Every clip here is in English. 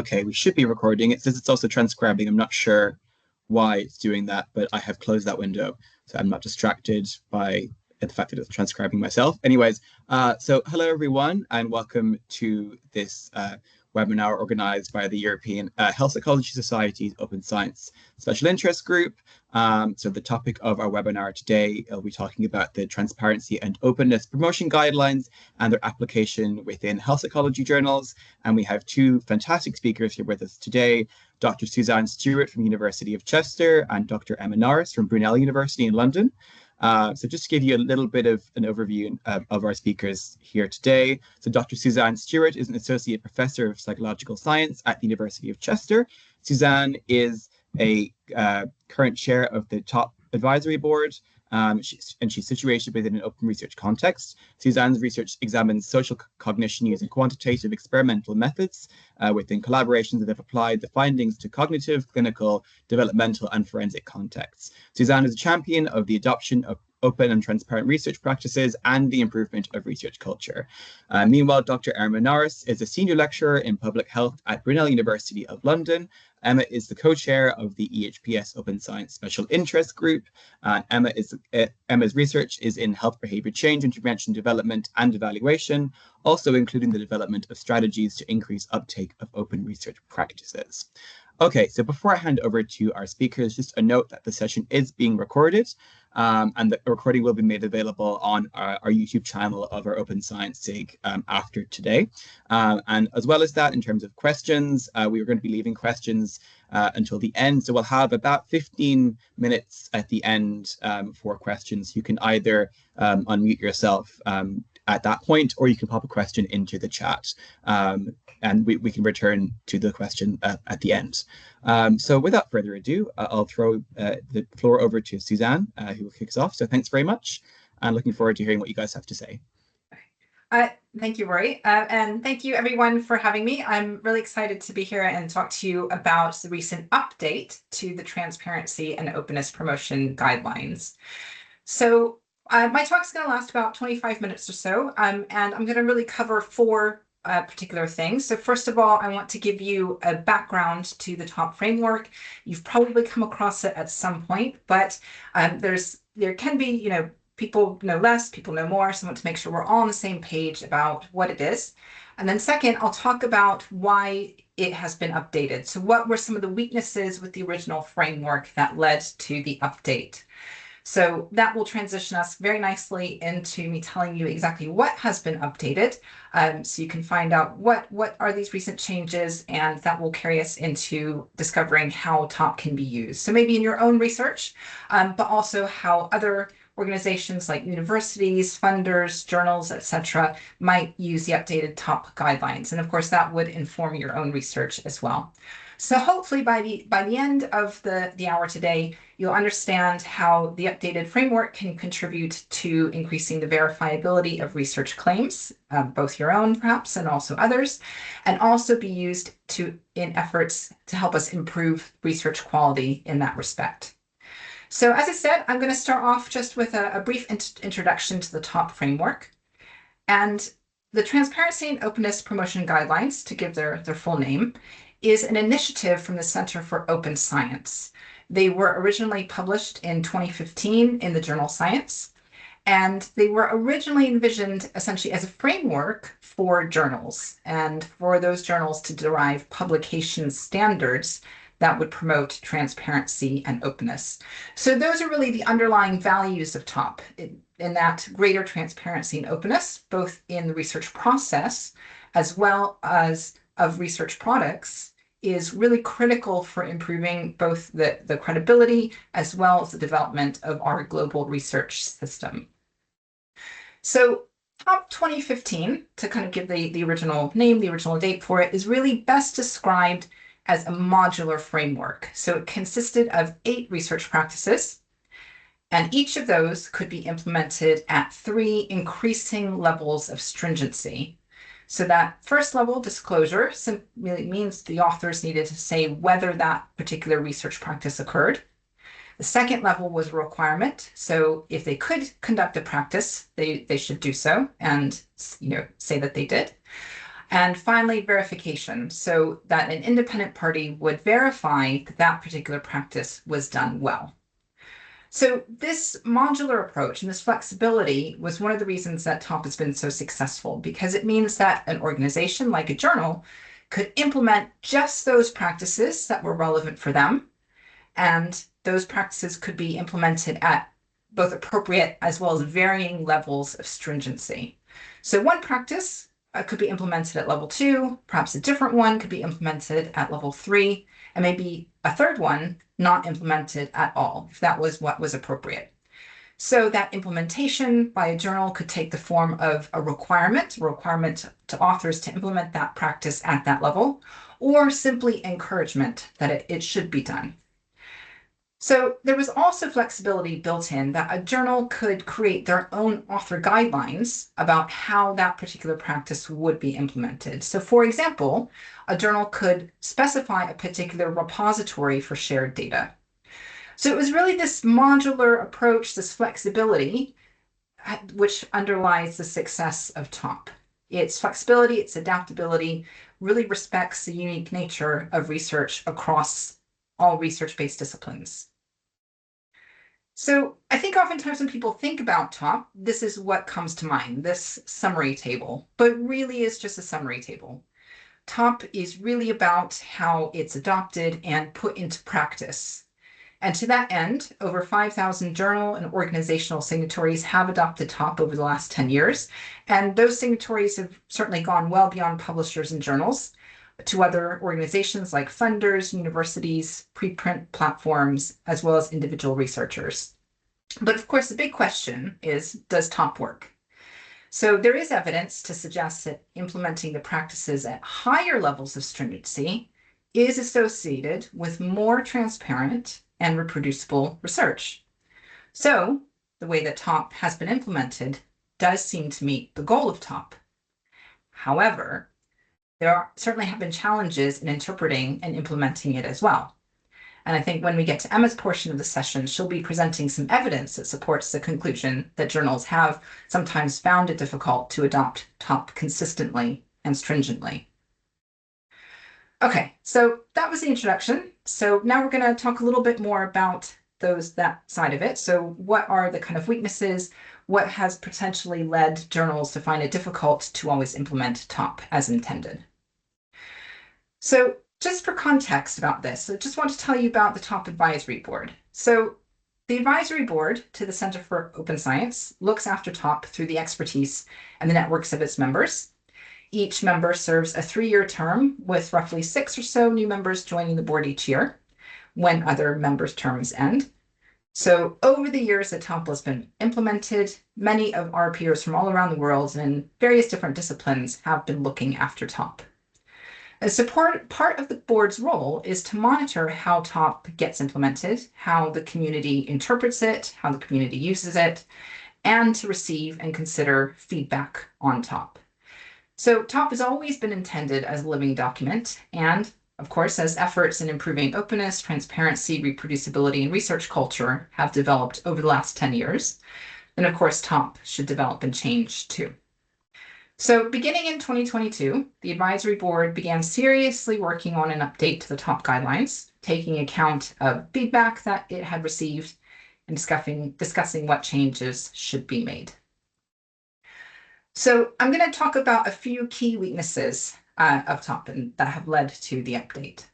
Okay, we should be recording. It says it's also transcribing. I'm not sure why it's doing that, but I have closed that window, so I'm not distracted by the fact that it's transcribing myself. Anyways, so hello everyone, and welcome to this webinar organized by the European Health Ecology Society's Open Science Special Interest Group. So the topic of our webinar today, we'll be talking about the transparency and openness promotion guidelines and their application within health ecology journals. And we have two fantastic speakers here with us today, Dr. Suzanne Stewart from University of Chester and Dr. Emma Norris from Brunel University in London. So just to give you a little bit of an overview of our speakers here today. So Dr. Suzanne Stewart is an Associate Professor of Psychological Science at the University of Chester. Suzanne is a current chair of the top advisory board, and she's situated within an open research context. Suzanne's research examines social cognition using quantitative experimental methods within collaborations that have applied the findings to cognitive, clinical, developmental, and forensic contexts. Suzanne is a champion of the adoption of open and transparent research practices and the improvement of research culture. Meanwhile, Dr. Emma Norris is a senior lecturer in public health at Brunel University of London. Emma is the co-chair of the EHPS Open Science Special Interest Group. Emma's research is in health behavior change, intervention, development, and evaluation, also including the development of strategies to increase uptake of open research practices. Okay, so before I hand over to our speakers, just a note that the session is being recorded, and the recording will be made available on our YouTube channel of our Open Science SIG after today. And as well as that, in terms of questions, we are going to be leaving questions until the end. So we'll have about 15 minutes at the end for questions. You can either unmute yourself at that point, or you can pop a question into the chat, and we can return to the question at the end. So without further ado, I'll throw the floor over to Suzanne, who will kick us off. So thanks very much, and looking forward to hearing what you guys have to say. Thank you, Rory, and thank you everyone for having me. I'm really excited to be here and talk to you about the recent update to the Transparency and Openness Promotion Guidelines. So my talk's going to last about 25 minutes or so, and I'm going to really cover four particular things. So first of all, I want to give you a background to the TOP framework. You've probably come across it at some point, but there can be, people know less, people know more. So I want to make sure we're all on the same page about what it is. And then second, I'll talk about why it has been updated. So what were some of the weaknesses with the original framework that led to the update? So that will transition us very nicely into me telling you exactly what has been updated. So you can find out what are these recent changes, and that will carry us into discovering how TOP can be used. So maybe in your own research, but also how other organizations like universities, funders, journals, etc., might use the updated TOP guidelines. And of course, that would inform your own research as well. So hopefully by the end of the hour today, you'll understand how the updated framework can contribute to increasing the verifiability of research claims, both your own perhaps and also others, and also be used in efforts to help us improve research quality in that respect. So as I said, I'm going to start off just with a brief introduction to the TOP framework. And the Transparency and Openness Promotion Guidelines, to give their full name, is an initiative from the Center for Open Science. They were originally published in 2015 in the journal Science, and they were originally envisioned essentially as a framework for journals and for those journals to derive publication standards that would promote transparency and openness. So those are really the underlying values of TOP, in that greater transparency and openness, both in the research process as well as of research products, is really critical for improving both the credibility as well as the development of our global research system. So TOP 2015, to kind of give the original name, the original date for it, is really best described as a modular framework. So it consisted of 8 research practices, and each of those could be implemented at 3 increasing levels of stringency. So that first level, disclosure, simply means the authors needed to say whether that particular research practice occurred. The second level was a requirement. So if they could conduct a practice, they should do so and say that they did. And finally, verification, so that an independent party would verify that that particular practice was done well. So this modular approach and this flexibility was one of the reasons that TOP has been so successful, because it means that an organization like a journal could implement just those practices that were relevant for them, and those practices could be implemented at both appropriate as well as varying levels of stringency. So one practice could be implemented at level 2, perhaps a different one could be implemented at level 3, and maybe a third one not implemented at all, if that was what was appropriate. So that implementation by a journal could take the form of a requirement to authors to implement that practice at that level, or simply encouragement that it should be done. So there was also flexibility built in that a journal could create their own author guidelines about how that particular practice would be implemented. So for example, a journal could specify a particular repository for shared data. So it was really this modular approach, this flexibility, which underlies the success of TOP. Its flexibility, its adaptability really respects the unique nature of research across all research-based disciplines. So I think oftentimes when people think about TOP, this is what comes to mind, this summary table, but really is just a summary table. TOP is really about how it's adopted and put into practice. And to that end, over 5,000 journal and organizational signatories have adopted TOP over the last 10 years. And those signatories have certainly gone well beyond publishers and journals to other organizations like funders, universities, preprint platforms, as well as individual researchers. But of course, the big question is, does TOP work? So there is evidence to suggest that implementing the practices at higher levels of stringency is associated with more transparent and reproducible research. So the way that TOP has been implemented does seem to meet the goal of TOP. However, certainly have been challenges in interpreting and implementing it as well. And I think when we get to Emma's portion of the session, she'll be presenting some evidence that supports the conclusion that journals have sometimes found it difficult to adopt TOP consistently and stringently. Okay, so that was the introduction. So now we're going to talk a little bit more about that side of it. So what are the kind of weaknesses? What has potentially led journals to find it difficult to always implement TOP as intended? So just for context about this, I just want to tell you about the TOP Advisory Board. So the advisory board to the Center for Open Science looks after TOP through the expertise and the networks of its members. Each member serves a 3-year term, with roughly 6 or so new members joining the board each year when other members' terms end. So over the years that TOP has been implemented, many of our peers from all around the world and in various different disciplines have been looking after TOP. So part of the board's role is to monitor how TOP gets implemented, how the community interprets it, how the community uses it, and to receive and consider feedback on TOP. So TOP has always been intended as a living document, and of course, as efforts in improving openness, transparency, reproducibility, and research culture have developed over the last 10 years, then of course TOP should develop and change too. So beginning in 2022, the advisory board began seriously working on an update to the TOP guidelines, taking account of feedback that it had received and discussing what changes should be made. So I'm going to talk about a few key weaknesses of TOP and that have led to the update.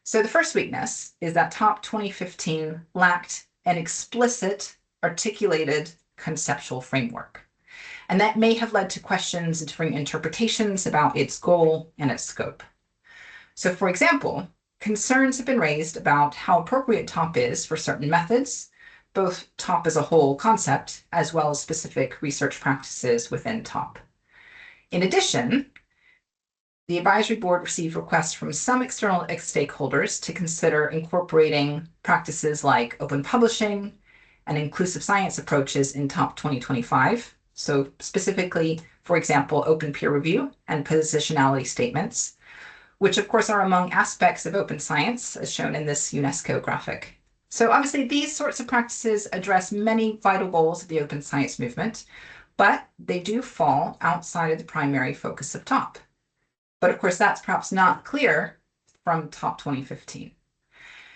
So the first weakness is that TOP 2015 lacked an explicit, articulated conceptual framework. And that may have led to questions and differing interpretations about its goal and its scope. So for example, concerns have been raised about how appropriate TOP is for certain methods, both TOP as a whole concept, as well as specific research practices within TOP. In addition, the advisory board received requests from some external stakeholders to consider incorporating practices like open publishing and inclusive science approaches in TOP 2025. So specifically, for example, open peer review and positionality statements, which of course are among aspects of open science, as shown in this UNESCO graphic. So obviously these sorts of practices address many vital goals of the open science movement, but they do fall outside of the primary focus of TOP. But of course, that's perhaps not clear from top 2015.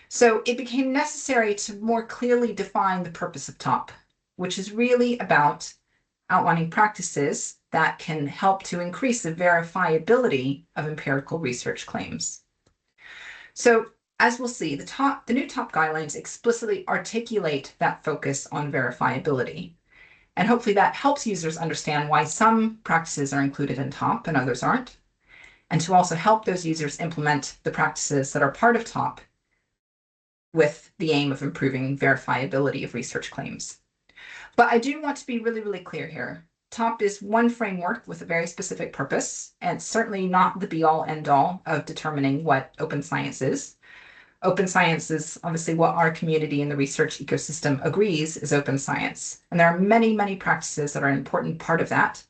So it became necessary to more clearly define the purpose of top, which is really about outlining practices that can help to increase the verifiability of empirical research claims. So as we'll see, the new top guidelines explicitly articulate that focus on verifiability. And hopefully that helps users understand why some practices are included in top and others aren't, and to also help those users implement the practices that are part of top with the aim of improving verifiability of research claims. But I do want to be really, really clear here. top is one framework with a very specific purpose, and certainly not the be-all end-all of determining what open science is. Open science is obviously what our community in the research ecosystem agrees is open science. And there are many, many practices that are an important part of that,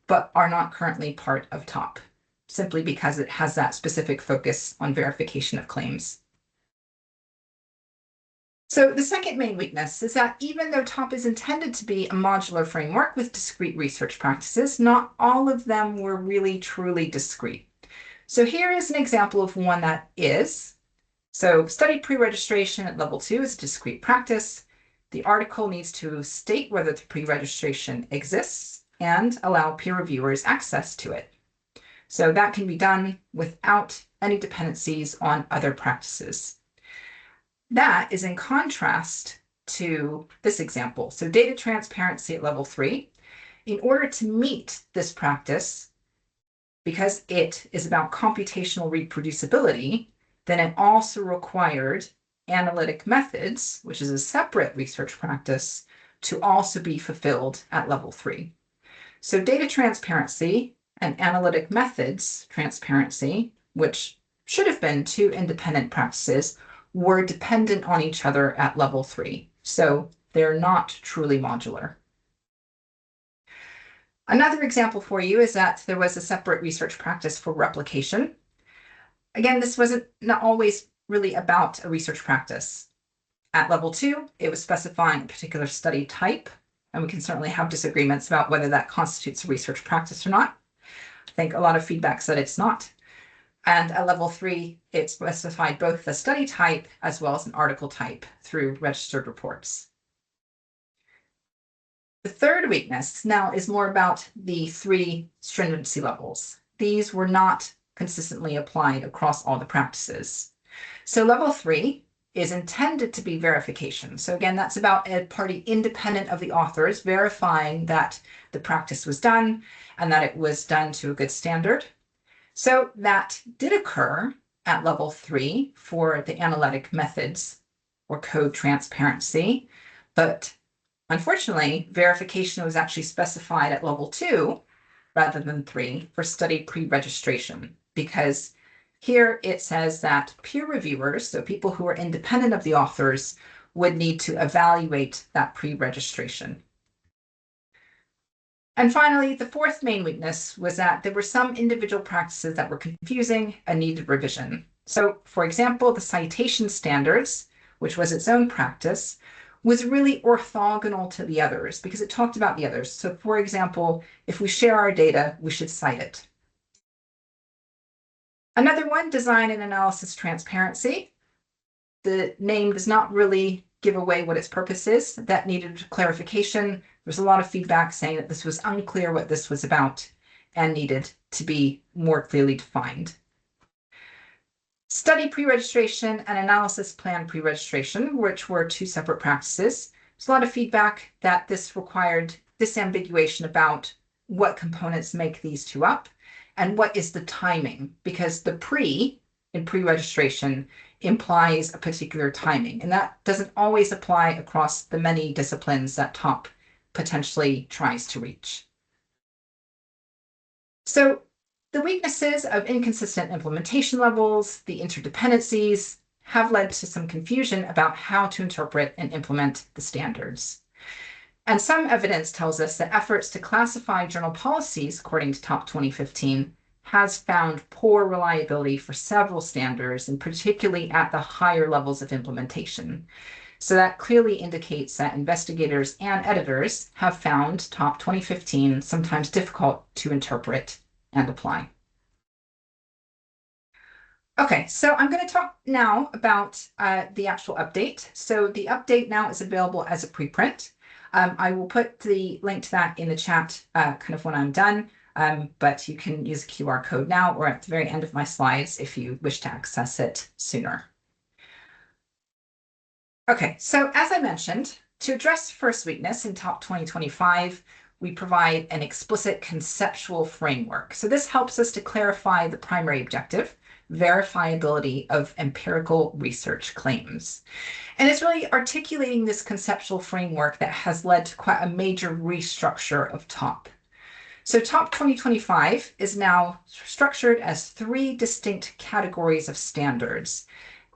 but are not currently part of top, simply because it has that specific focus on verification of claims. So the second main weakness is that even though top is intended to be a modular framework with discrete research practices, not all of them were really truly discrete. So here is an example of one that is. So study pre-registration at level 2 is a discrete practice. The article needs to state whether the pre-registration exists and allow peer reviewers access to it. So that can be done without any dependencies on other practices. That is in contrast to this example. So data transparency at level 3. In order to meet this practice, because it is about computational reproducibility, then it also required analytic methods, which is a separate research practice, to also be fulfilled at level 3. So data transparency and analytic methods transparency, which should have been two independent practices, were dependent on each other at level 3. So they're not truly modular. Another example for you is that there was a separate research practice for replication. Again, this wasn't not always really about a research practice. At level 2, it was specifying a particular study type, and we can certainly have disagreements about whether that constitutes a research practice or not. I think a lot of feedback said it's not. And at level 3, it specified both the study type as well as an article type through registered reports. The third weakness now is more about the 3 stringency levels. These were not consistently applied across all the practices. So level 3 is intended to be verification. So again, that's about a party independent of the authors verifying that the practice was done and that it was done to a good standard. So that did occur at level 3 for the analytic methods or code transparency, but unfortunately, verification was actually specified at level 2 rather than 3 for study pre-registration, because here it says that peer reviewers, so people who are independent of the authors, would need to evaluate that pre-registration. And finally, the fourth main weakness was that there were some individual practices that were confusing and needed revision. So, for example, the citation standards, which was its own practice, was really orthogonal to the others because it talked about the others. So, for example, if we share our data, we should cite it. Another one, design and analysis transparency. The name does not really give away what its purpose is. That needed clarification. There's a lot of feedback saying that this was unclear what this was about and needed to be more clearly defined. Study pre-registration and analysis plan pre-registration, which were 2 separate practices. There's a lot of feedback that this required disambiguation about what components make these 2 up and what is the timing, because the pre in pre-registration implies a particular timing, and that doesn't always apply across the many disciplines that top potentially tries to reach. So the weaknesses of inconsistent implementation levels, the interdependencies, have led to some confusion about how to interpret and implement the standards. And some evidence tells us that efforts to classify journal policies according to top 2015 has found poor reliability for several standards, and particularly at the higher levels of implementation. So that clearly indicates that investigators and editors have found top 2015 sometimes difficult to interpret and apply. Okay, so I'm going to talk now about the actual update. So the update now is available as a preprint. I will put the link to that in the chat kind of when I'm done, but you can use a QR code now or at the very end of my slides if you wish to access it sooner. Okay, so as I mentioned, to address first weakness in TOP 2025, we provide an explicit conceptual framework. So this helps us to clarify the primary objective, verifiability of empirical research claims. And it's really articulating this conceptual framework that has led to quite a major restructure of TOP. So TOP 2025 is now structured as 3 distinct categories of standards.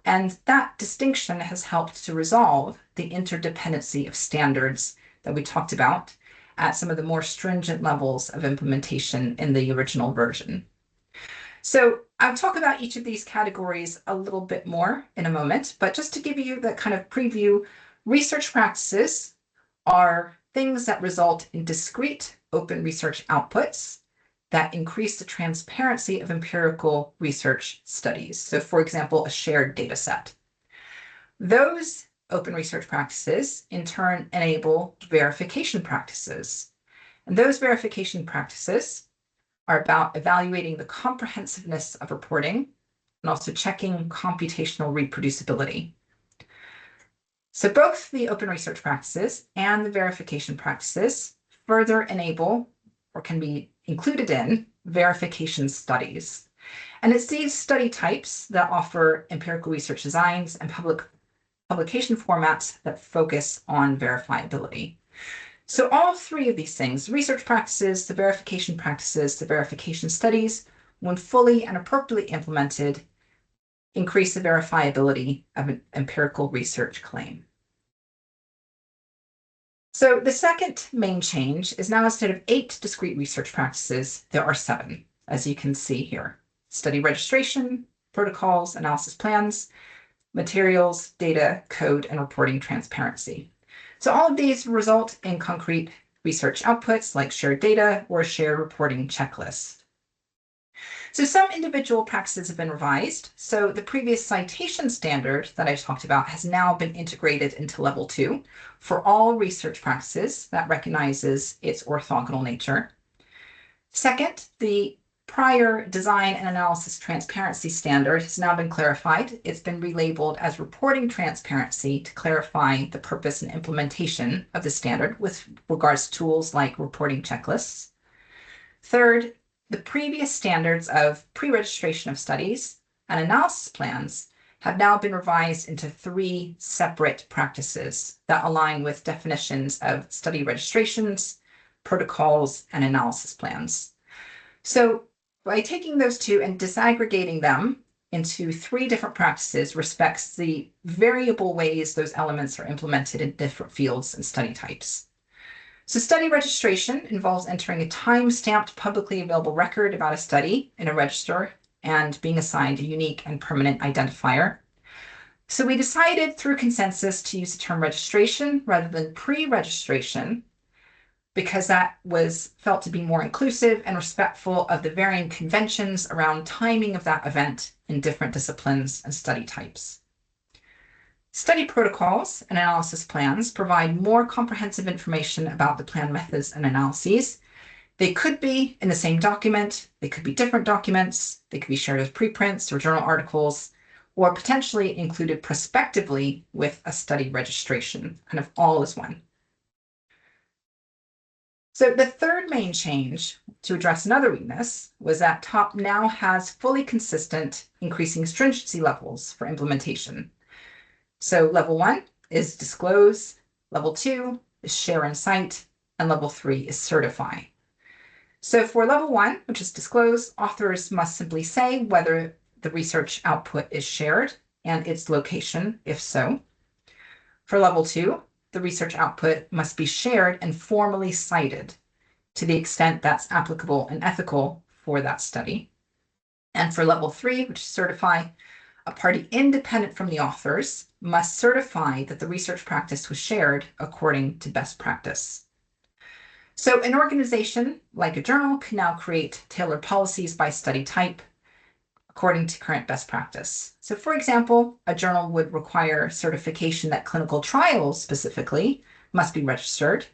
And that distinction has helped to resolve the interdependency of standards that we talked about at some of the more stringent levels of implementation in the original version. So I'll talk about each of these categories a little bit more in a moment, but just to give you the kind of preview, research practices are things that result in discrete open research outputs that increase the transparency of empirical research studies. So for example, a shared data set. Those open research practices in turn enable verification practices. And those verification practices are about evaluating the comprehensiveness of reporting and also checking computational reproducibility. So both the open research practices and the verification practices further enable or can be included in verification studies. And it's these study types that offer empirical research designs and publication formats that focus on verifiability. So all 3 of these things, research practices, the verification studies, when fully and appropriately implemented, increase the verifiability of an empirical research claim. So the second main change is now instead of 8 discrete research practices, there are 7, as you can see here. Study registration, protocols, analysis plans, materials, data, code, and reporting transparency. So all of these result in concrete research outputs like shared data or shared reporting checklist. So some individual practices have been revised. So the previous citation standard that I talked about has now been integrated into level 2 for all research practices that recognizes its orthogonal nature. Second, the prior design and analysis transparency standard has now been clarified. It's been relabeled as reporting transparency to clarify the purpose and implementation of the standard with regards to tools like reporting checklists. Third, the previous standards of pre-registration of studies and analysis plans have now been revised into 3 separate practices that align with definitions of study registrations, protocols, and analysis plans. So by taking those 2 and disaggregating them into 3 different practices respects the variable ways those elements are implemented in different fields and study types. So study registration involves entering a time-stamped publicly available record about a study in a register and being assigned a unique and permanent identifier. So we decided through consensus to use the term registration rather than pre-registration because that was felt to be more inclusive and respectful of the varying conventions around timing of that event in different disciplines and study types. Study protocols and analysis plans provide more comprehensive information about the plan methods and analyses. They could be in the same document, they could be different documents, they could be shared as preprints or journal articles, or potentially included prospectively with a study registration, kind of all as one. So the third main change to address another weakness was that TOP now has fully consistent increasing stringency levels for implementation. So level 1 is disclose, level 2 is share and cite, and level 3 is certify. So for level 1, which is disclose, authors must simply say whether the research output is shared and its location, if so. For level 2, the research output must be shared and formally cited to the extent that's applicable and ethical for that study. And for level 3, which is certify, a party independent from the authors must certify that the research practice was shared according to best practice. So an organization like a journal can now create tailored policies by study type according to current best practice. So for example, a journal would require certification that clinical trials specifically must be registered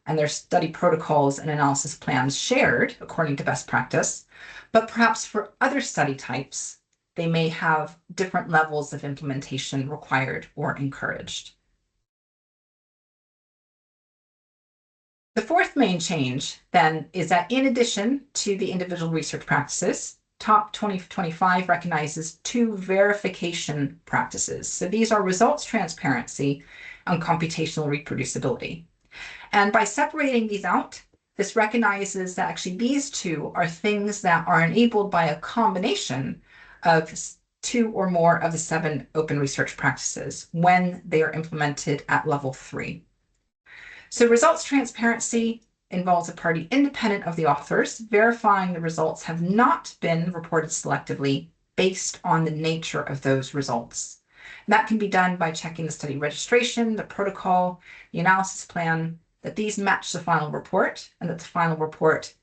and their study protocols and analysis plans shared according to best practice. But perhaps for other study types, they may have different levels of implementation required or encouraged. The fourth main change, then, is that in addition to the individual research practices, Top 2025 recognizes two verification practices. So these are results transparency and computational reproducibility. And by separating these out, this recognizes that actually these two are things that are enabled by a combination of two or more of the 7 open research practices when they are implemented at level 3. So results transparency involves a party independent of the authors verifying the results have not been reported selectively based on the nature of those results. And that can be done by checking the study registration, the protocol, the analysis plan, that these match the final report, and that the final report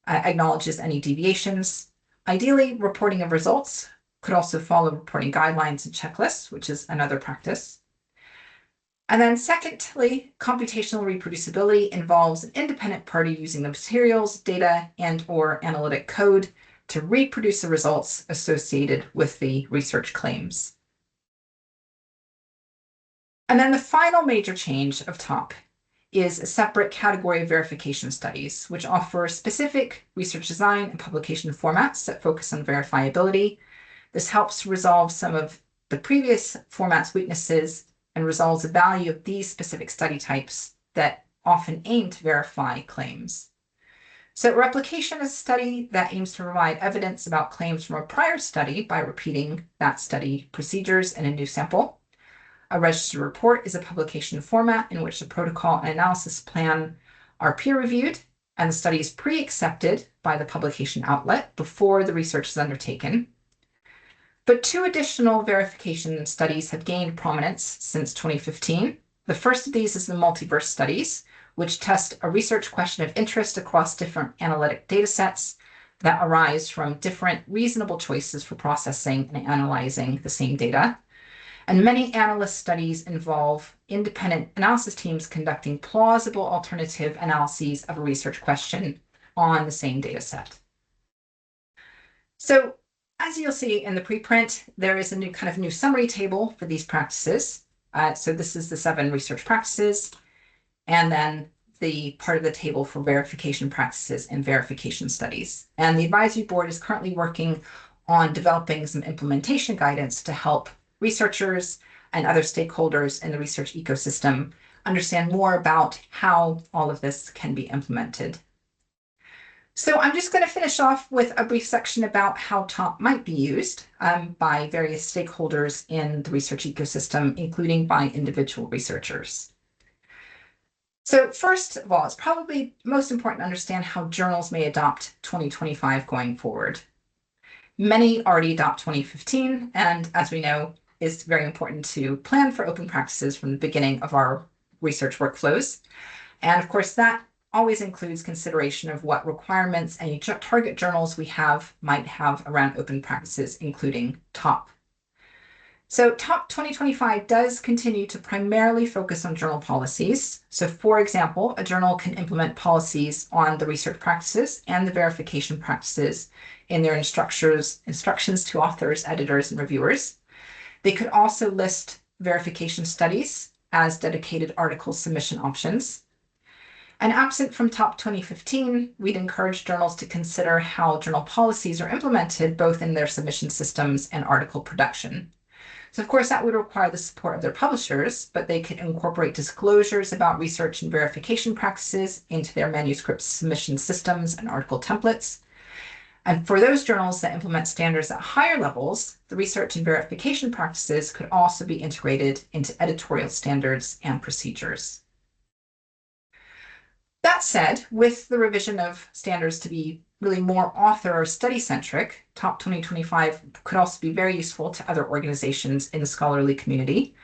acknowledges any deviations. Ideally, reporting of results could also follow reporting guidelines and checklists, which is another practice. And then secondly, computational reproducibility involves an independent party using the materials, data, and/or analytic code to reproduce the results associated with the research claims. And then the final major change of TOP is a separate category of verification studies, which offer specific research design and publication formats that focus on verifiability. This helps to resolve some of the previous formats' weaknesses and resolves the value of these specific study types that often aim to verify claims. So replication is a study that aims to provide evidence about claims from a prior study by repeating that study procedures in a new sample. A registered report is a publication format in which the protocol and analysis plan are peer-reviewed and the study is pre-accepted by the publication outlet before the research is undertaken. But 2 additional verification studies have gained prominence since 2015. The first of these is the multiverse studies, which test a research question of interest across different analytic data sets that arise from different reasonable choices for processing and analyzing the same data. And many analyst studies involve independent analysis teams conducting plausible alternative analyses of a research question on the same data set. So as you'll see in the preprint, there is a new summary table for these practices. So this is the 7 research practices, and then the part of the table for verification practices and verification studies. And the advisory board is currently working on developing some implementation guidance to help researchers and other stakeholders in the research ecosystem understand more about how all of this can be implemented. So I'm just going to finish off with a brief section about how TOP might be used by various stakeholders in the research ecosystem, including by individual researchers. So first of all, it's probably most important to understand how journals may adopt 2025 going forward. Many already adopt 2015, and as we know, it's very important to plan for open practices from the beginning of our research workflows. And of course, that always includes consideration of what requirements any target journals we might have around open practices, including TOP. So TOP 2025 does continue to primarily focus on journal policies. So for example, a journal can implement policies on the research practices and the verification practices in their instructions to authors, editors, and reviewers. They could also list verification studies as dedicated article submission options. And absent from TOP 2015, we'd encourage journals to consider how journal policies are implemented both in their submission systems and article production. So of course that would require the support of their publishers, but they could incorporate disclosures about research and verification practices into their manuscript submission systems and article templates. And for those journals that implement standards at higher levels, the research and verification practices could also be integrated into editorial standards and procedures. That said, with the revision of standards to be really more author or study-centric, TOP 2025 could also be very useful to other organizations in the scholarly community.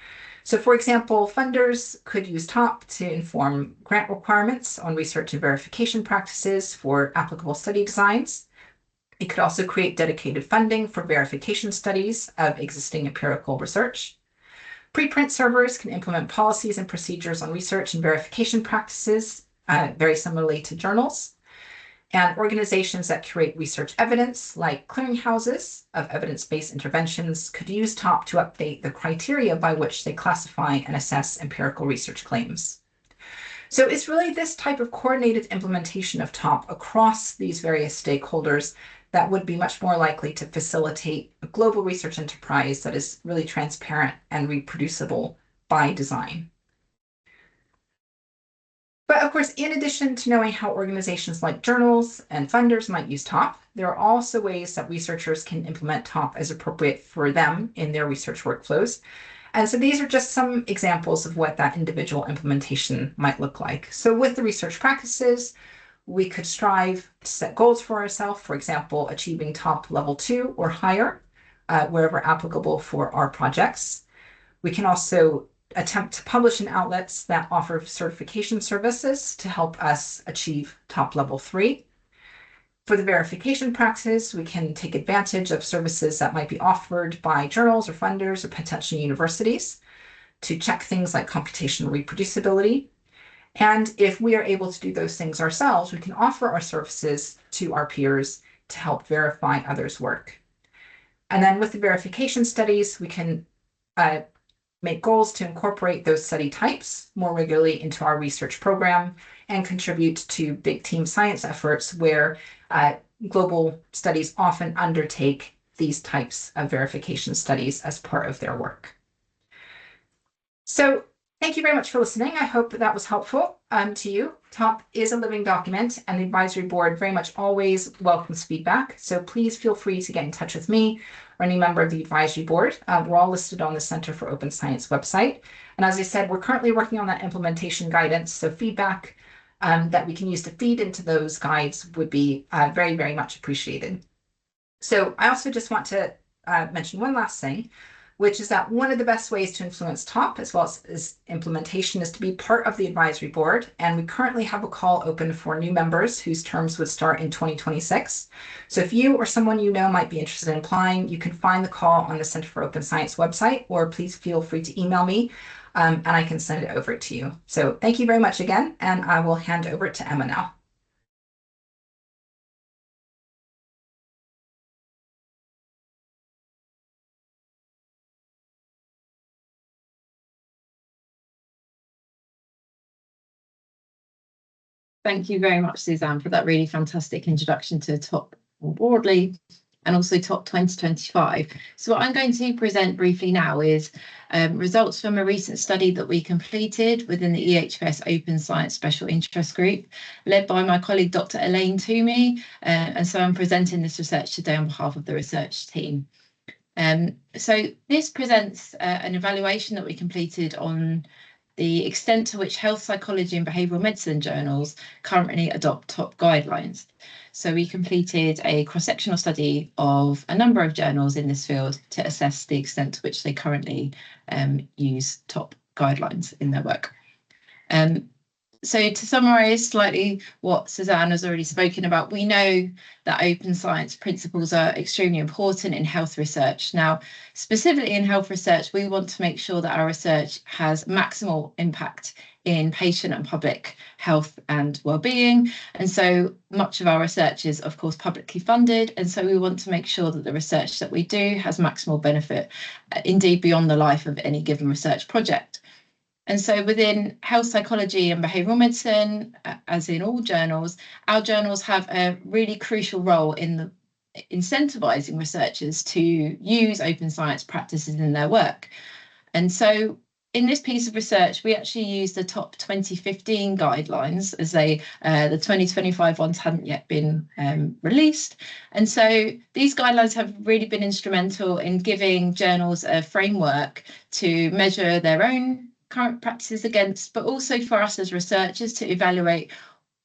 So for example, funders could use TOP to inform grant requirements on research and verification practices for applicable study designs. It could also create dedicated funding for verification studies of existing empirical research. Preprint servers can implement policies and procedures on research and verification practices, very similarly to journals. And organizations that curate research evidence, like clearinghouses of evidence-based interventions, could use TOP to update the criteria by which they classify and assess empirical research claims. So it's really this type of coordinated implementation of TOP across these various stakeholders that would be much more likely to facilitate a global research enterprise that is really transparent and reproducible by design. But of course, in addition to knowing how organizations like journals and funders might use TOP, there are also ways that researchers can implement TOP as appropriate for them in their research workflows. And so these are just some examples of what that individual implementation might look like. So with the research practices, we could strive to set goals for ourselves, for example, achieving TOP level 2 or higher, wherever applicable for our projects. We can also attempt to publish in outlets that offer certification services to help us achieve TOP level 3. For the verification practice, we can take advantage of services that might be offered by journals or funders or potential universities to check things like computational reproducibility. And if we are able to do those things ourselves, we can offer our services to our peers to help verify others' work. And then with the verification studies, we can make goals to incorporate those study types more regularly into our research program and contribute to big team science efforts where global studies often undertake these types of verification studies as part of their work. So thank you very much for listening. I hope that was helpful to you. TOP is a living document, and the advisory board very much always welcomes feedback. So please feel free to get in touch with me or any member of the advisory board. We're all listed on the Center for Open Science website. And as I said, we're currently working on that implementation guidance. So feedback that we can use to feed into those guides would be very, very much appreciated. So I also just want to mention one last thing, which is that one of the best ways to influence TOP as well as implementation is to be part of the advisory board. And we currently have a call open for new members whose terms would start in 2026. So if you or someone you know might be interested in applying, you can find the call on the Center for Open Science website, or please feel free to email me and I can send it over to you. So thank you very much again, and I will hand over to Emma now. Thank you very much, Suzanne, for that really fantastic introduction to TOP more broadly and also TOP 2025. So what I'm going to present briefly now is results from a recent study that we completed within the EHPS Open Science Special Interest Group, led by my colleague, Dr. Elaine Toomey. And so I'm presenting this research today on behalf of the research team. So this presents an evaluation that we completed on the extent to which health psychology and behavioural medicine journals currently adopt TOP guidelines. So we completed a cross-sectional study of a number of journals in this field to assess the extent to which they currently use TOP guidelines in their work. So to summarise slightly what Suzanne has already spoken about, we know that open science principles are extremely important in health research. Now, specifically in health research, we want to make sure that our research has maximal impact in patient and public health and well-being. And so much of our research is, of course, publicly funded. And so we want to make sure that the research that we do has maximal benefit, indeed beyond the life of any given research project. And so within health psychology and behavioural medicine, as in all journals, our journals have a really crucial role in incentivising researchers to use open science practices in their work. And so in this piece of research, we actually used the TOP 2015 guidelines, as the 2025 ones hadn't yet been released. And so these guidelines have really been instrumental in giving journals a framework to measure their own current practices against, but also for us as researchers to evaluate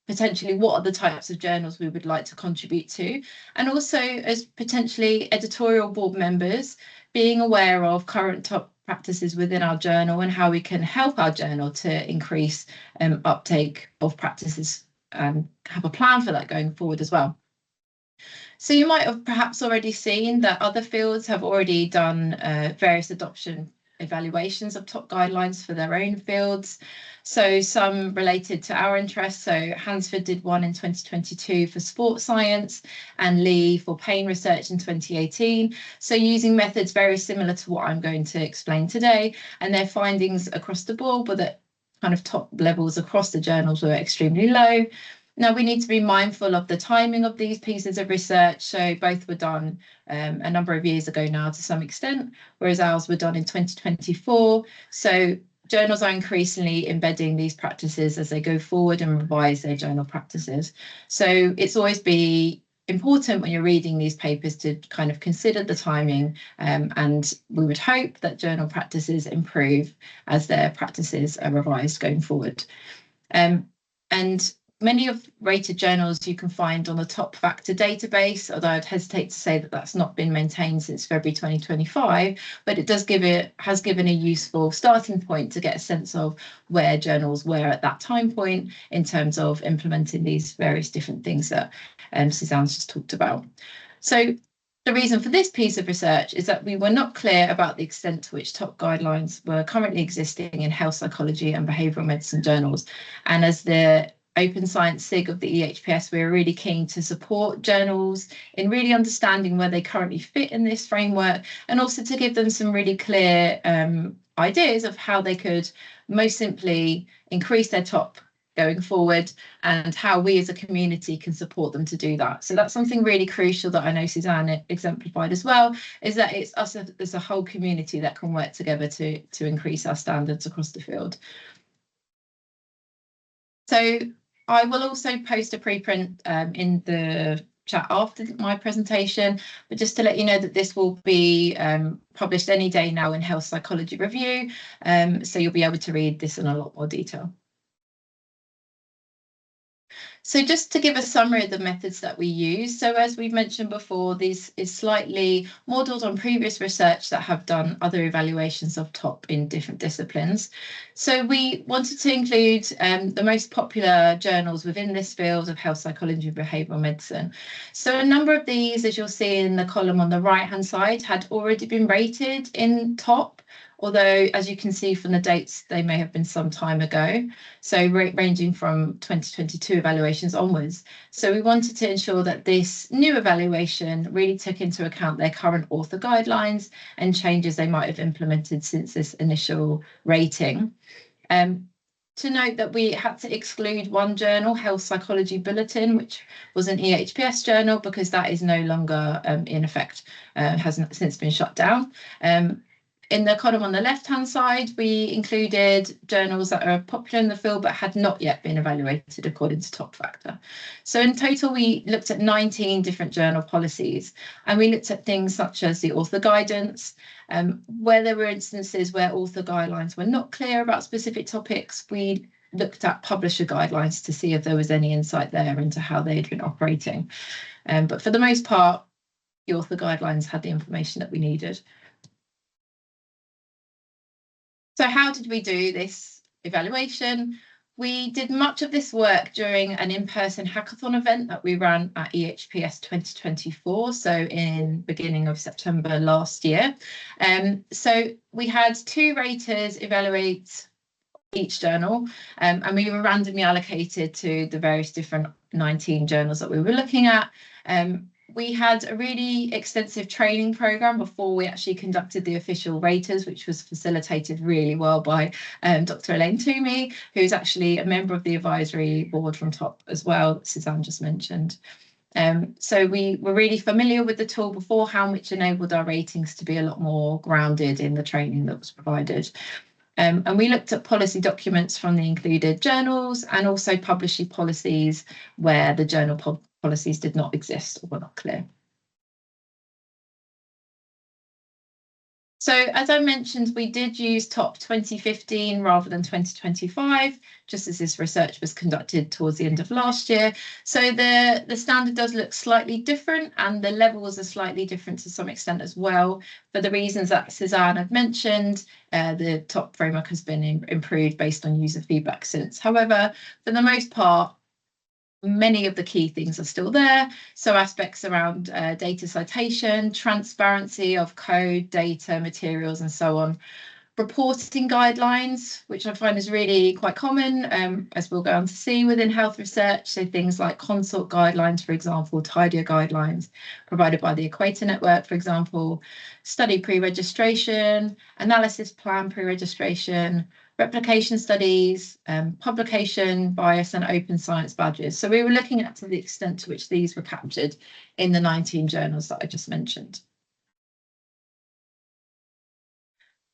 potentially what are the types of journals we would like to contribute to, and also as potentially editorial board members being aware of current TOP practices within our journal and how we can help our journal to increase uptake of practices and have a plan for that going forward as well. So you might have perhaps already seen that other fields have already done various adoption evaluations of top guidelines for their own fields. So some related to our interests. So Hansford did one in 2022 for sports science and Lee for pain research in 2018. So using methods very similar to what I'm going to explain today, and their findings across the board were that kind of top levels across the journals were extremely low. Now, we need to be mindful of the timing of these pieces of research. So both were done a number of years ago now to some extent, whereas ours were done in 2024. So journals are increasingly embedding these practices as they go forward and revise their journal practices. So it's always be important when you're reading these papers to kind of consider the timing, and we would hope that journal practices improve as their practices are revised going forward. And many of rated journals you can find on the top factor database, although I'd hesitate to say that that's not been maintained since February 2025, but it has given a useful starting point to get a sense of where journals were at that time point in terms of implementing these various different things that Suzanne's just talked about. So the reason for this piece of research is that we were not clear about the extent to which top guidelines were currently existing in health psychology and behavioural medicine journals. And as the Open Science SIG of the EHPS, we're really keen to support journals in really understanding where they currently fit in this framework, and also to give them some really clear ideas of how they could most simply increase their top going forward, and how we as a community can support them to do that. So that's something really crucial that I know Suzanne exemplified as well, is that it's us as a whole community that can work together to increase our standards across the field. So I will also post a preprint in the chat after my presentation, but just to let you know that this will be published any day now in Health Psychology Review, so you'll be able to read this in a lot more detail. So just to give a summary of the methods that we use. So as we've mentioned before, this is slightly modelled on previous research that have done other evaluations of top in different disciplines. So we wanted to include the most popular journals within this field of health psychology and behavioural medicine. So a number of these, as you'll see in the column on the right-hand side, had already been rated in top, although as you can see from the dates, they may have been some time ago, so ranging from 2022 evaluations onwards. So we wanted to ensure that this new evaluation really took into account their current author guidelines and changes they might have implemented since this initial rating. To note that we had to exclude one journal, Health Psychology Bulletin, which was an EHPS journal, because that is no longer in effect, has since been shut down. In the column on the left-hand side, we included journals that are popular in the field but had not yet been evaluated according to top factor. So in total, we looked at 19 different journal policies, and we looked at things such as the author guidance, where there were instances where author guidelines were not clear about specific topics. We looked at publisher guidelines to see if there was any insight there into how they'd been operating. But for the most part, the author guidelines had the information that we needed. So how did we do this evaluation? We did much of this work during an in-person hackathon event that we ran at EHPS 2024, so in beginning of September last year. So we had 2 raters evaluate each journal, and we were randomly allocated to the various different 19 journals that we were looking at. We had a really extensive training program before we actually conducted the official raters, which was facilitated really well by Dr. Elaine Toomey, who's actually a member of the advisory board from top as well, that Suzanne just mentioned. So we were really familiar with the tool beforehand, which enabled our ratings to be a lot more grounded in the training that was provided. And we looked at policy documents from the included journals, and also publishing policies where the journal policies did not exist or were not clear. So as I mentioned, we did use top 2015 rather than 2025, just as this research was conducted towards the end of last year. So the standard does look slightly different, and the levels are slightly different to some extent as well. For the reasons that Suzanne had mentioned, the top framework has been improved based on user feedback since. However, for the most part, Many of the key things are still there. So aspects around data citation, transparency of code, data, materials, and so on. Reporting guidelines, which I find is really quite common, as we'll go on to see within health research. So things like consult guidelines, for example, TIDIA guidelines provided by the Equator Network, for example, study pre-registration, analysis plan pre-registration, replication studies, publication bias, and open science badges. So we were looking at to the extent to which these were captured in the 19 journals that I just mentioned.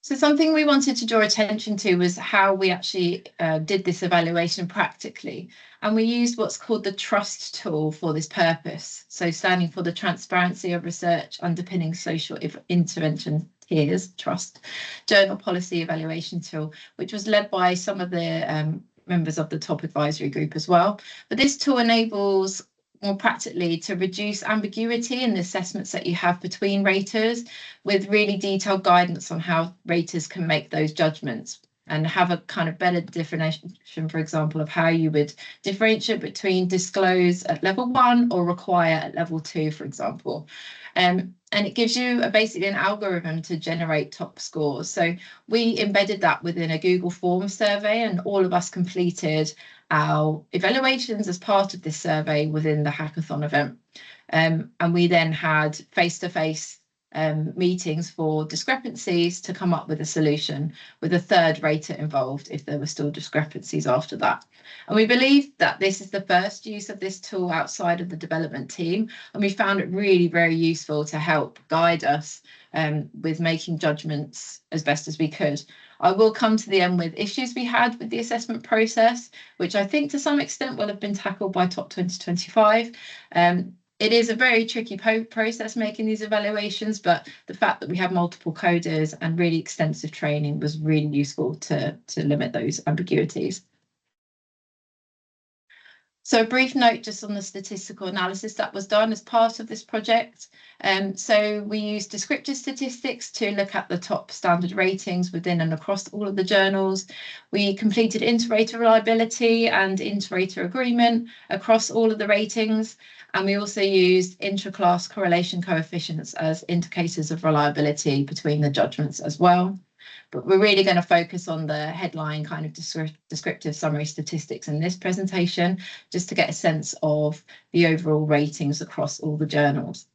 So something we wanted to draw attention to was how we actually did this evaluation practically. And we used what's called the TRUST tool for this purpose. So standing for the Transparency of Research Underpinning Social Intervention Tiers, TRUST, Journal Policy Evaluation Tool, which was led by some of the members of the top advisory group as well. But this tool enables more practically to reduce ambiguity in the assessments that you have between raters, with really detailed guidance on how raters can make those judgments and have a kind of better definition, for example, of how you would differentiate between disclose at level 1 or require at level 2, for example. And it gives you basically an algorithm to generate top scores. So we embedded that within a Google Forms survey, and all of us completed our evaluations as part of this survey within the hackathon event. And we then had face-to-face meetings for discrepancies to come up with a solution, with a third rater involved if there were still discrepancies after that. And we believe that this is the first use of this tool outside of the development team, and we found it really very useful to help guide us with making judgments as best as we could. I will come to the end with issues we had with the assessment process, which I think to some extent will have been tackled by Top 2025. It is a very tricky process making these evaluations, but the fact that we have multiple coders and really extensive training was really useful to limit those ambiguities. So a brief note just on the statistical analysis that was done as part of this project. So we used descriptive statistics to look at the top standard ratings within and across all of the journals. We completed inter-rater reliability and inter-rater agreement across all of the ratings. And we also used intra-class correlation coefficients as indicators of reliability between the judgments as well. But we're really going to focus on the headline kind of descriptive summary statistics in this presentation, just to get a sense of the overall ratings across all the journals.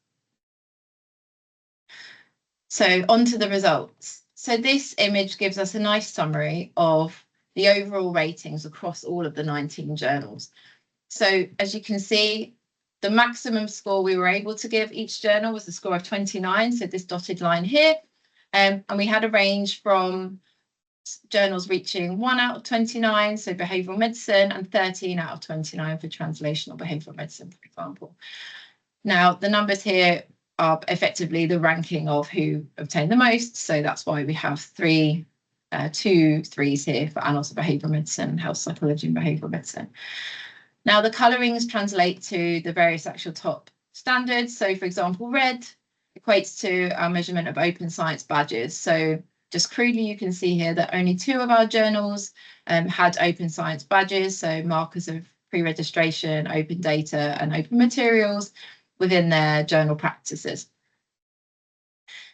So on to the results. So this image gives us a nice summary of the overall ratings across all of the 19 journals. So as you can see, the maximum score we were able to give each journal was a score of 29, so this dotted line here. And we had a range from journals reaching 1 out of 29, so behavioural medicine, and 13 out of 29 for translational behavioural medicine, for example. Now, the numbers here are effectively the ranking of who obtained the most, so that's why we have 2 3s here for annals of behavioural medicine, health psychology and behavioural medicine. Now, the colourings translate to the various actual top standards. So, for example, red equates to our measurement of open science badges. So just crudely, you can see here that only 2 of our journals had open science badges, so markers of pre-registration, open data and open materials within their journal practices.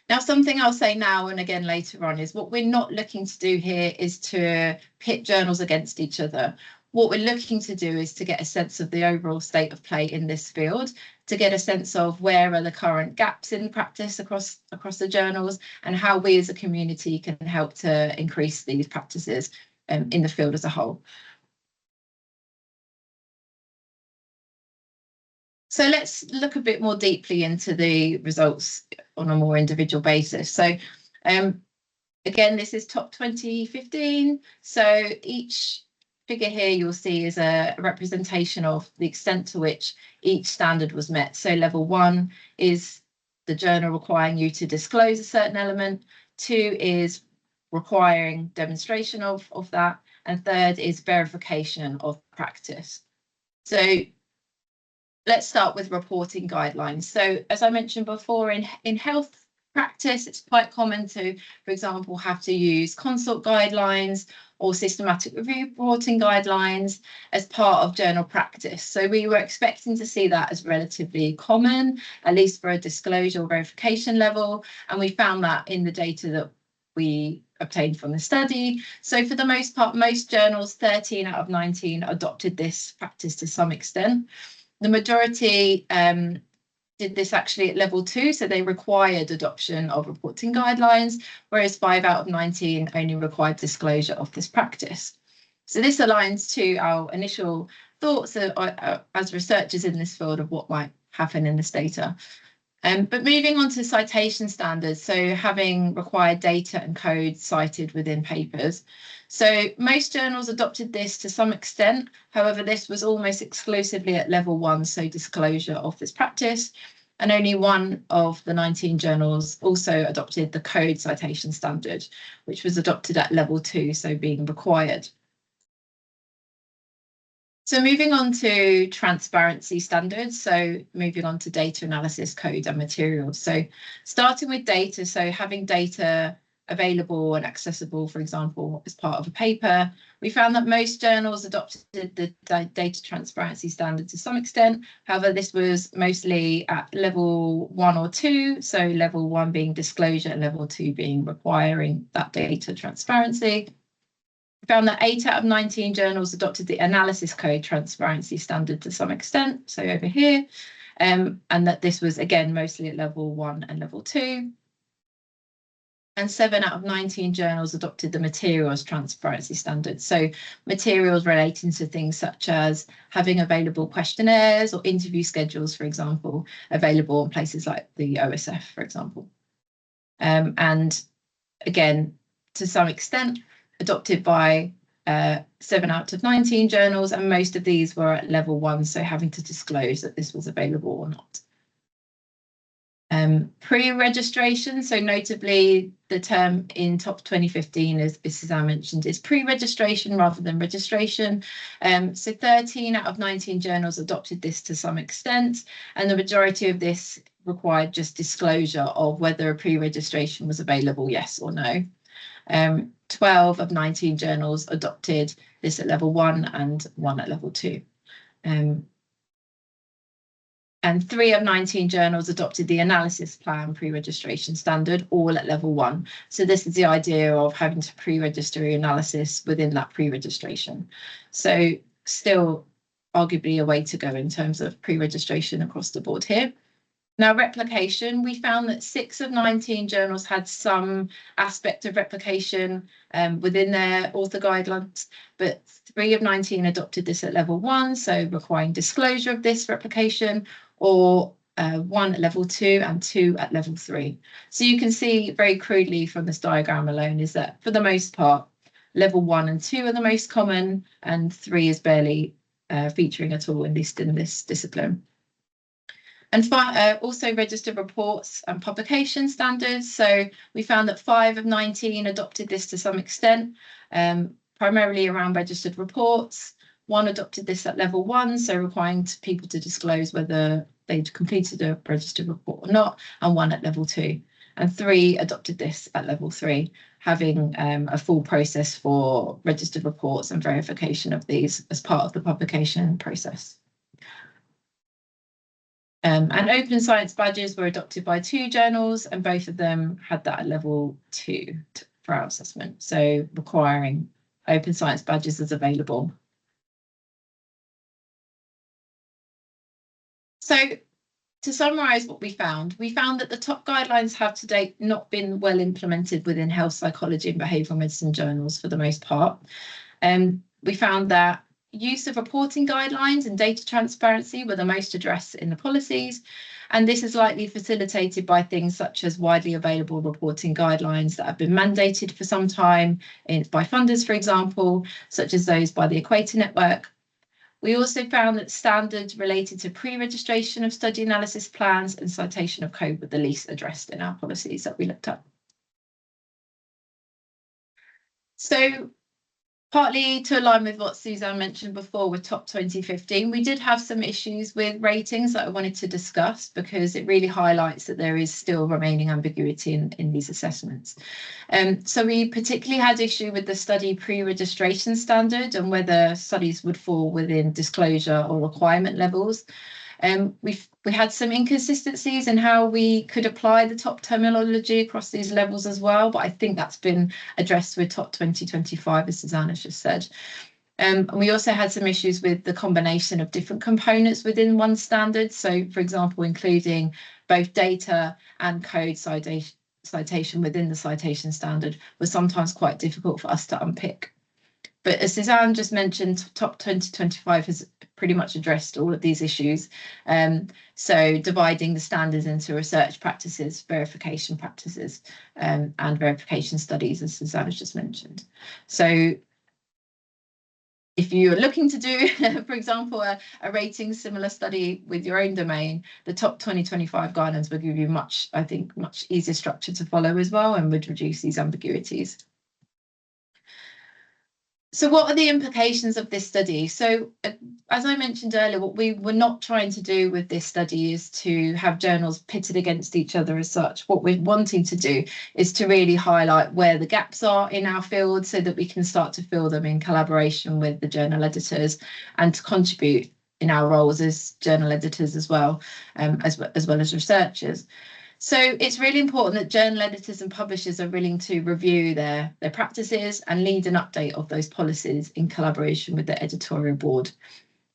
Now, something I'll say now and again later on is what we're not looking to do here is to pit journals against each other. What we're looking to do is to get a sense of the overall state of play in this field, to get a sense of where are the current gaps in practice across the journals, and how we as a community can help to increase these practices in the field as a whole. So let's look a bit more deeply into the results on a more individual basis. So again, this is top 2015. So each figure here you'll see is a representation of the extent to which each standard was met. So level 1 is the journal requiring you to disclose a certain element. 2 is requiring demonstration of that. And 3rd is verification of practice. So let's start with reporting guidelines. So as I mentioned before, in health practice, it's quite common to, for example, have to use consult guidelines or systematic review reporting guidelines as part of journal practice. So we were expecting to see that as relatively common, at least for a disclosure or verification level. And we found that in the data that we obtained from the study. So for the most part, most journals, 13 out of 19, adopted this practice to some extent. The majority did this actually at level 2, so they required adoption of reporting guidelines, whereas 5 out of 19 only required disclosure of this practice. So this aligns to our initial thoughts as researchers in this field of what might happen in this data. But moving on to citation standards, so having required data and code cited within papers. So most journals adopted this to some extent. However, this was almost exclusively at level 1, so disclosure of this practice. And only 1 of the 19 journals also adopted the code citation standard, which was adopted at level 2, so being required. So moving on to transparency standards, so moving on to data analysis, code and materials. So starting with data, so having data available and accessible, for example, as part of a paper, we found that most journals adopted the data transparency standard to some extent. However, this was mostly at level 1 or 2, so level 1 being disclosure and level 2 being requiring that data transparency. Found that 8 out of 19 journals adopted the analysis code transparency standard to some extent, so over here, and that this was again mostly at level 1 and level 2. And 7 out of 19 journals adopted the materials transparency standard, so materials relating to things such as having available questionnaires or interview schedules, for example, available in places like the OSF, for example. And again, to some extent, adopted by 7 out of 19 journals, and most of these were at level 1, so having to disclose that this was available or not. Pre-registration, so notably the term in top 2015, as Suzanne mentioned, is pre-registration rather than registration. So 13 out of 19 journals adopted this to some extent, and the majority of this required just disclosure of whether a pre-registration was available, yes or no. 12 of 19 journals adopted this at level 1 and 1 at level 2. And 3 of 19 journals adopted the analysis plan pre-registration standard, all at level 1. So this is the idea of having to pre-register your analysis within that pre-registration. So still arguably a way to go in terms of pre-registration across the board here. Now, replication, we found that 6 of 19 journals had some aspect of replication within their author guidelines, but 3 of 19 adopted this at level 1, so requiring disclosure of this replication, or 1 at level 2 and 2 at level 3. So you can see very crudely from this diagram alone is that for the most part, level 1 and 2 are the most common, and 3 is barely featuring at all, at least in this discipline. And also registered reports and publication standards. So we found that 5 of 19 adopted this to some extent, primarily around registered reports. 1 adopted this at level 1, so requiring people to disclose whether they'd completed a registered report or not, and 1 at level 2. And 3 adopted this at level 3, having a full process for registered reports and verification of these as part of the publication process. And open science badges were adopted by 2 journals, and both of them had that at level 2 for our assessment, so requiring open science badges as available. So to summarise what we found that the top guidelines have to date not been well implemented within health psychology and behavioural medicine journals for the most part. We found that use of reporting guidelines and data transparency were the most addressed in the policies, and this is likely facilitated by things such as widely available reporting guidelines that have been mandated for some time by funders, for example, such as those by the Equator Network. We also found that standards related to pre-registration of study analysis plans and citation of code were the least addressed in our policies that we looked at. So Partly to align with what Suzanne mentioned before with Top 2015, we did have some issues with ratings that I wanted to discuss because it really highlights that there is still remaining ambiguity in these assessments. So we particularly had issue with the study pre-registration standard and whether studies would fall within disclosure or requirement levels. We had some inconsistencies in how we could apply the top terminology across these levels as well, but I think that's been addressed with Top 2025, as Suzanne has just said. And we also had some issues with the combination of different components within one standard. So, for example, including both data and code citation within the citation standard was sometimes quite difficult for us to unpick. But as Suzanne just mentioned, Top 2025 has pretty much addressed all of these issues. So dividing the standards into research practices, verification practices, and verification studies, as Suzanne has just mentioned. So if you're looking to do, for example, a rating similar study with your own domain, the Top 2025 guidelines will give you much easier structure to follow as well and would reduce these ambiguities. So what are the implications of this study? So as I mentioned earlier, what we were not trying to do with this study is to have journals pitted against each other as such. What we're wanting to do is to really highlight where the gaps are in our field so that we can start to fill them in collaboration with the journal editors and to contribute in our roles as journal editors as well as researchers. So it's really important that journal editors and publishers are willing to review their practices and lead an update of those policies in collaboration with the editorial board.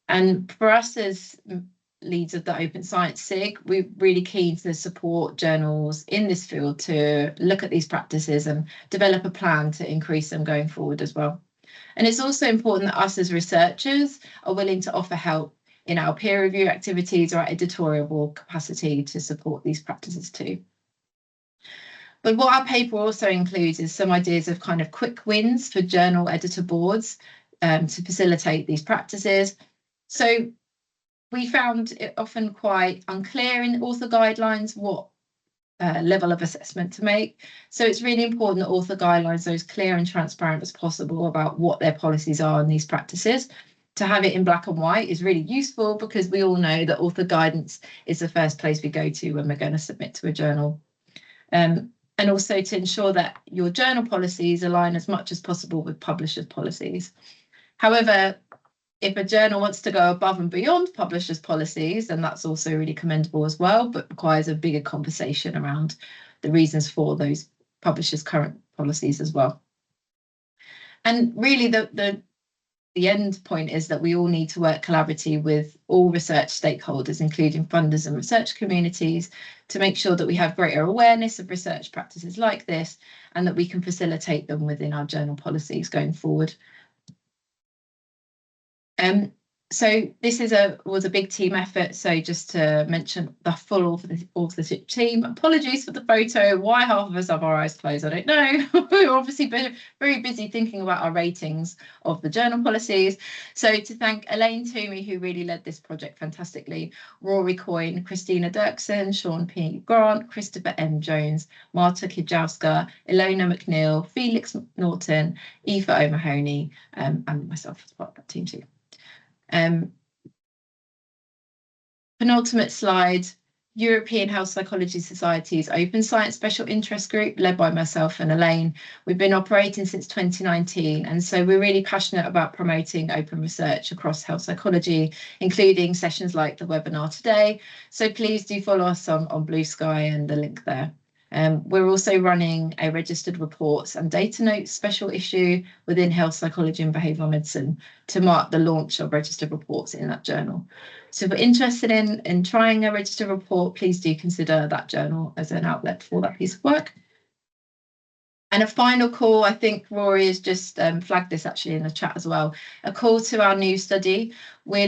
And for us as leads of the Open Science SIG, we're really keen to support journals in this field to look at these practices and develop a plan to increase them going forward as well. And it's also important that us as researchers are willing to offer help in our peer review activities or our editorial capacity to support these practices too. But what our paper also includes is some ideas of kind of quick wins for journal editor boards to facilitate these practices. So we found it often quite unclear in author guidelines what level of assessment to make. So it's really important that author guidelines are as clear and transparent as possible about what their policies are in these practices. To have it in black and white is really useful because we all know that author guidance is the first place we go to when we're going to submit to a journal. And also to ensure that your journal policies align as much as possible with publishers' policies. However, if a journal wants to go above and beyond publishers' policies, then that's also really commendable as well, but requires a bigger conversation around the reasons for those publishers' current policies as well. And really the end point is that we all need to work collaboratively with all research stakeholders, including funders and research communities, to make sure that we have greater awareness of research practices like this and that we can facilitate them within our journal policies going forward. So this was a big team effort. So just to mention the full authorship team, apologies for the photo. Why half of us have our eyes closed, I don't know. We've obviously been very busy thinking about our ratings of the journal policies. So to thank Elaine Toomey, who really led this project fantastically, Rory Coyne, Christina Dirksen, Sean P. Grant, Christopher M. Jones, Marta Kijowska, Ilona McNeil, Felix Norton, Aoife O'Mahony, and myself as part of that team too. Penultimate slide, European Health Psychology Society's Open Science Special Interest Group, led by myself and Elaine. We've been operating since 2019, and so we're really passionate about promoting open research across health psychology, including sessions like the webinar today. So please do follow us on Blue Sky and the link there. We're also running a registered reports and data notes special issue within health psychology and behavioural medicine to mark the launch of registered reports in that journal. So if you're interested in trying a registered report, please do consider that journal as an outlet for that piece of work. And a final call, I think Rory has just flagged this actually in the chat as well, a call to our new study. We're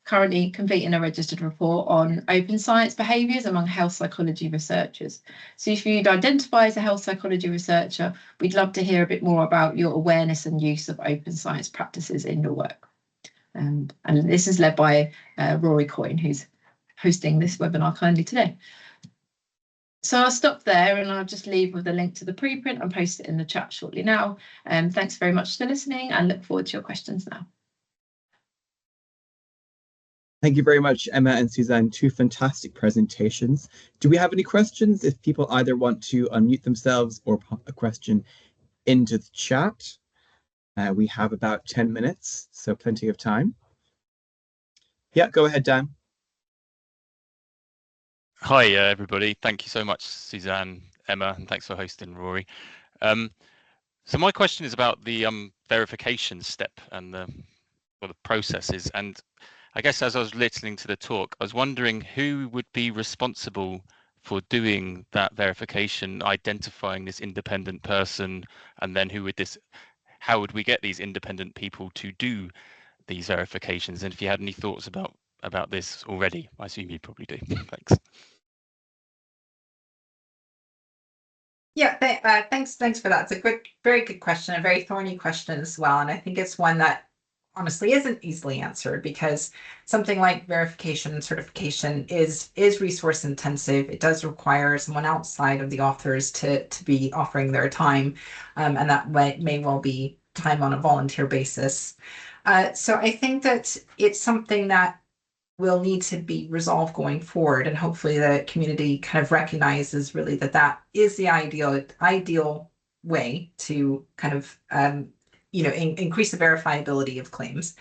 currently completing a registered report on open science behaviours among health psychology researchers. So if you'd identify as a health psychology researcher, we'd love to hear a bit more about your awareness and use of open science practices in your work. And this is led by Rory Coyne, who's hosting this webinar kindly today. So I'll stop there and I'll just leave with a link to the preprint and post it in the chat shortly now. Thanks very much for listening and look forward to your questions now. Thank you very much, Emma and Suzanne, two fantastic presentations. Do we have any questions? If people either want to unmute themselves or pop a question into the chat. We have about 10 minutes, so plenty of time. Yeah, go ahead, Dan. Hi, everybody. Thank you so much, Suzanne, Emma, and thanks for hosting, Rory. So my question is about the verification step and the processes. And I guess as I was listening to the talk, I was wondering who would be responsible for doing that verification, identifying this independent person, and then how would we get these independent people to do these verifications? And if you had any thoughts about this already, I assume you probably do. Thanks. Yeah, thanks for that. It's a very good question, a very thorny question as well. And I think it's one that honestly isn't easily answered, because something like verification and certification is resource intensive. It does require someone outside of the authors to be offering their time, and that may well be time on a volunteer basis. So I think that it's something that will need to be resolved going forward, and hopefully the community kind of recognizes really that is the ideal way to kind of increase the verifiability of claims.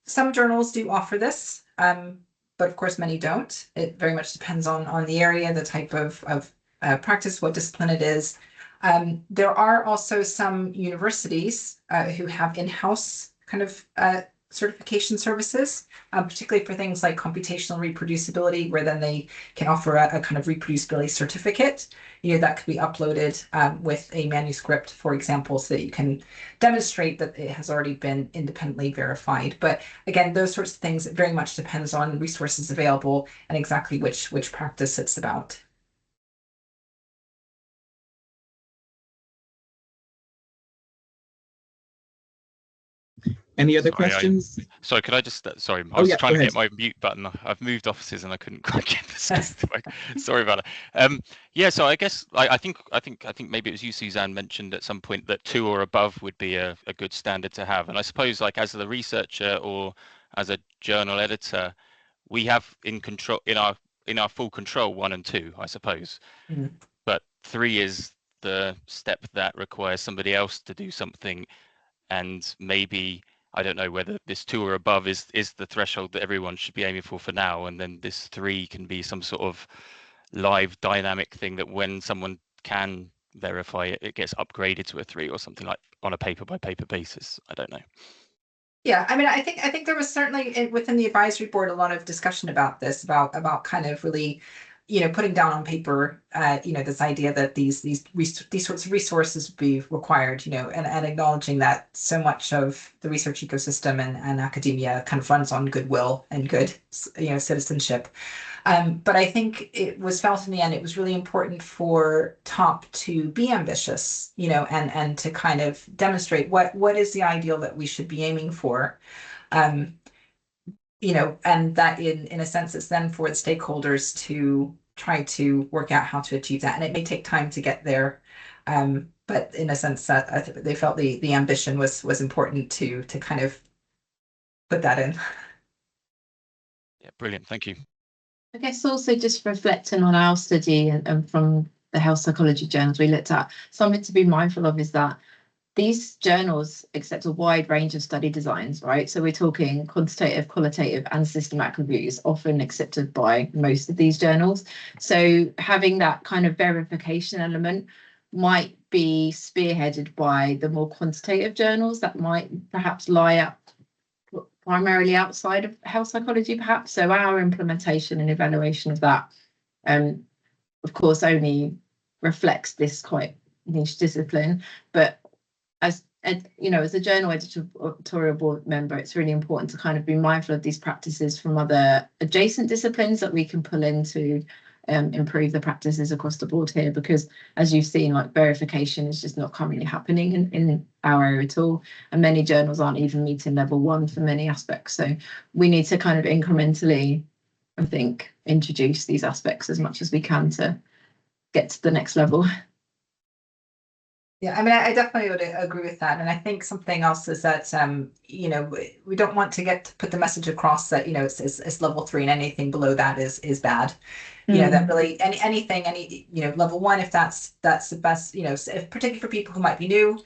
Some journals do offer this, but of course many don't. It very much depends on the area, the type of practice, what discipline it is. There are also some universities who have in-house kind of certification services, particularly for things like computational reproducibility, where then they can offer a kind of reproducibility certificate, that could be uploaded with a manuscript, for example, so that you can demonstrate that it has already been independently verified. But again, those sorts of things, it very much depends on resources available and exactly which practice it's about. Any other questions? Sorry, could I just? Sorry, I was trying to get my mute button. I've moved offices and I couldn't quite get this. Sorry about that. Yeah, so I guess I think maybe it was you, Suzanne, mentioned at some point that 2 or above would be a good standard to have. And I suppose, like, as the researcher or as a journal editor, we have in our full control 1 and 2, I suppose. Mm-hmm. But 3 is the step that requires somebody else to do something, and maybe, I don't know whether this 2 or above is the threshold that everyone should be aiming for now, and then this 3 can be some sort of live dynamic thing that when someone can verify it, it gets upgraded to a 3 or something, like on a paper by paper basis. I don't know. Yeah, I mean, I think there was certainly within the advisory board a lot of discussion about this, about kind of really, putting down on paper, this idea that these sorts of resources would be required, and acknowledging that so much of the research ecosystem and academia kind of runs on goodwill and good, citizenship. But I think it was felt in the end, it was really important for TOP to be ambitious, and to kind of demonstrate what is the ideal that we should be aiming for. And that in a sense, it's then for the stakeholders to try to work out how to achieve that. And it may take time to get there. But in a sense that I think they felt the ambition was important to kind of put that in. Yeah, brilliant. Thank you. I guess also just reflecting on our study and from the health psychology journals we looked at, something to be mindful of is that these journals accept a wide range of study designs, right? So we're talking quantitative, qualitative, and systematic reviews, often accepted by most of these journals. So having that kind of verification element might be spearheaded by the more quantitative journals that might perhaps lie up primarily outside of health psychology, perhaps. So our implementation and evaluation of that, of course, only reflects this quite niche discipline, but as a journal editorial board member, it's really important to kind of be mindful of these practices from other adjacent disciplines that we can pull in to improve the practices across the board here, because as you've seen, like, verification is just not currently happening in our area at all, and many journals aren't even meeting level 1 for many aspects. So we need to kind of incrementally, I think, introduce these aspects as much as we can to get to the next level. Yeah, I mean, I definitely would agree with that. And I think something else is that, you know, we don't want to put the message across that, you know, it's level 3 and anything below that is bad. You know, that really any, you know, level 1, if that's the best, you know, if, particularly for people who might be new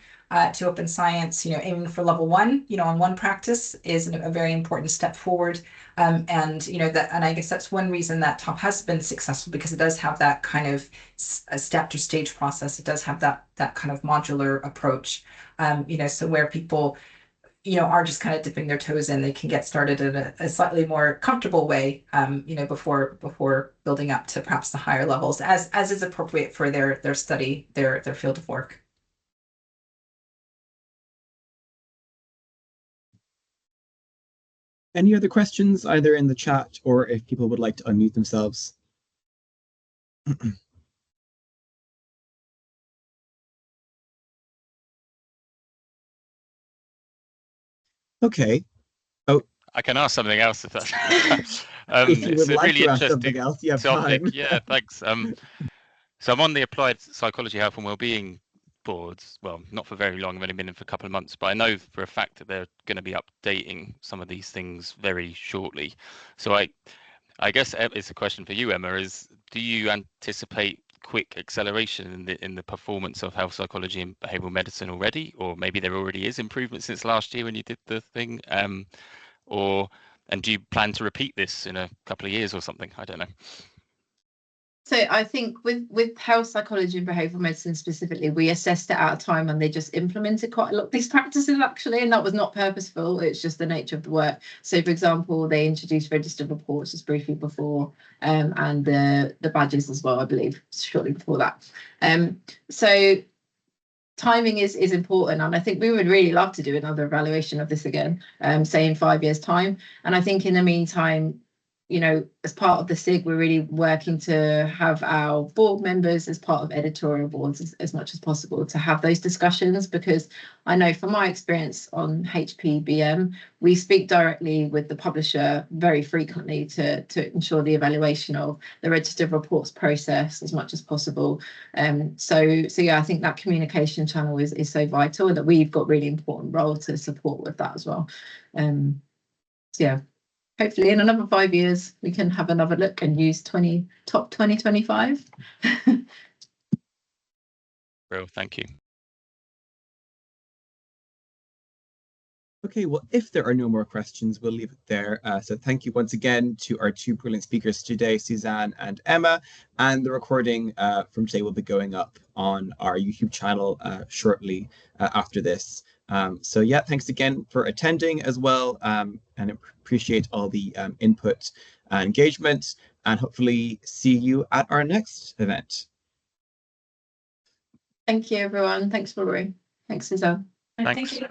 to open science, you know, aiming for level 1, you know, on one practice is a very important step forward. And, you know, and I guess that's one reason that TOP has been successful, because it does have that kind of a step to stage process. It does have that kind of modular approach, you know, so where people, you know, are just kind of dipping their toes in, they can get started in a slightly more comfortable way, you know, before building up to perhaps the higher levels, as is appropriate for their study, their field of work. Any other questions, either in the chat or if people would like to unmute themselves? Okay. Oh, I can ask something else if that's. if you would it's a like really to ask something interesting else, you have topic. time. Yeah, thanks. So I'm on the Applied Psychology, Health and Wellbeing boards. Well, not for very long. I've only been in for a couple of months, but I know for a fact that they're going to be updating some of these things very shortly. So I guess it's a question for you, Emma. Is do you anticipate quick acceleration in the performance of health psychology and behavioural medicine already, or maybe there already is improvement since last year when you did the thing, and do you plan to repeat this in a couple of years or something? I don't know. So I think with health psychology and behavioural medicine specifically, we assessed it at a time when they just implemented quite a lot of these practices actually, and that was not purposeful. It's just the nature of the work. So for example, they introduced registered reports just briefly before, and the badges as well, I believe, shortly before that. So timing is important, and I think we would really love to do another evaluation of this again, say in 5 years' time. And I think in the meantime, you know, as part of the SIG, we're really working to have our board members as part of editorial boards as much as possible to have those discussions, because I know from my experience on HPBM, we speak directly with the publisher very frequently to ensure the evaluation of the registered reports process as much as possible. So yeah, I think that communication channel is so vital, and that we've got really important role to support with that as well. So yeah. Hopefully in another 5 years, we can have another look and use top 2025. Real, thank you. Okay, well, if there are no more questions, we'll leave it there. So thank you once again to our two brilliant speakers today, Suzanne and Emma. And the recording from today will be going up on our YouTube channel shortly after this. So yeah, thanks again for attending as well, and appreciate all the input and engagement, and hopefully see you at our next event. Thank you, everyone. Thanks, Rory. Thanks, Suzanne. Thanks. Thank you.